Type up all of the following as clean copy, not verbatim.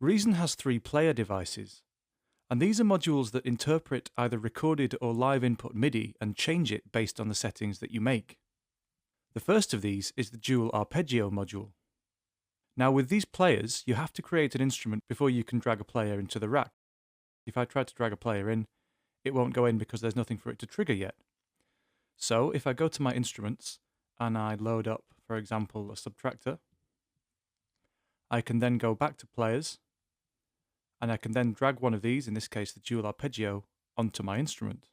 Reason has 3 player devices, and these are modules that interpret either recorded or live input MIDI and change it based on the settings that you make. The first of these is the dual Arpeggio module. Now with these players, you have to create an instrument before you can drag a player into the rack. If I try to drag a player in, it won't go in because there's nothing for it to trigger yet. So if I go to my instruments and I load up, for example, a subtractor, I can then go back to players and I can then drag one of these, in this case the dual Arpeggio, onto my instrument.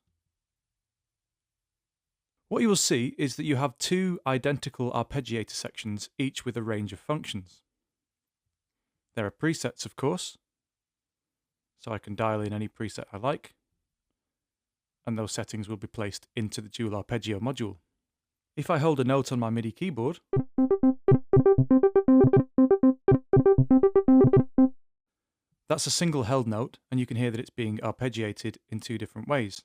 What you will see is that you have 2 identical arpeggiator sections, each with a range of functions. There are presets, of course, so I can dial in any preset I like, and those settings will be placed into the dual Arpeggio module. If I hold a note on my MIDI keyboard, that's a single held note, and you can hear that it's being arpeggiated in 2 different ways.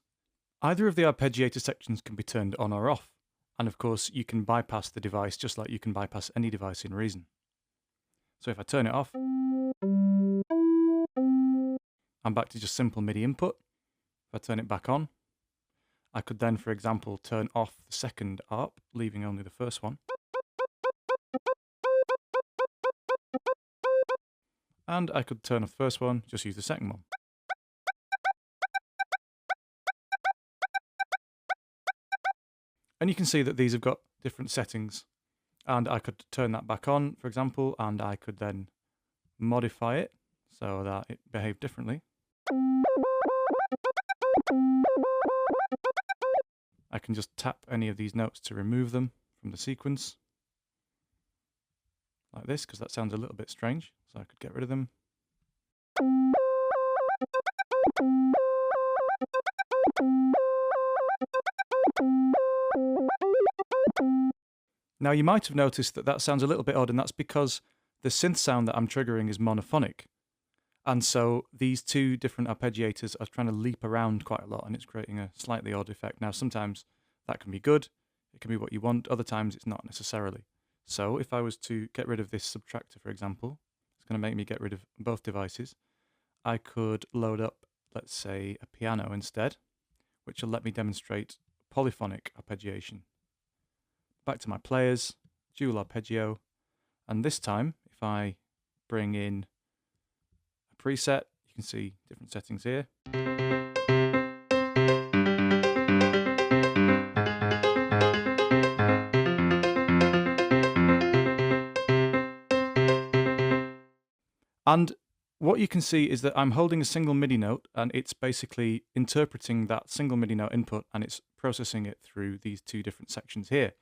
Either of the arpeggiator sections can be turned on or off, and of course you can bypass the device just like you can bypass any device in Reason. So if I turn it off, I'm back to just simple MIDI input. If I turn it back on, I could then, for example, turn off the second arp, leaving only the first one. And I could turn off the first one, just use the second one. And you can see that these have got different settings. And I could turn that back on, for example, and I could then modify it so that it behaved differently. I can just tap any of these notes to remove them from the sequence, like this, because that sounds a little bit strange, so I could get rid of them. Now you might have noticed that that sounds a little bit odd, and that's because the synth sound that I'm triggering is monophonic. And so these 2 different arpeggiators are trying to leap around quite a lot, and it's creating a slightly odd effect. Now sometimes that can be good, it can be what you want, other times it's not necessarily. So if I was to get rid of this subtractor, for example, it's going to make me get rid of both devices. I could load up, let's say, a piano instead, which will let me demonstrate polyphonic arpeggiation. Back to my players, dual arpeggio, and this time if I bring in a preset, you can see different settings here. And what you can see is that I'm holding a single MIDI note, and it's basically interpreting that single MIDI note input and it's processing it through these 2 different sections here.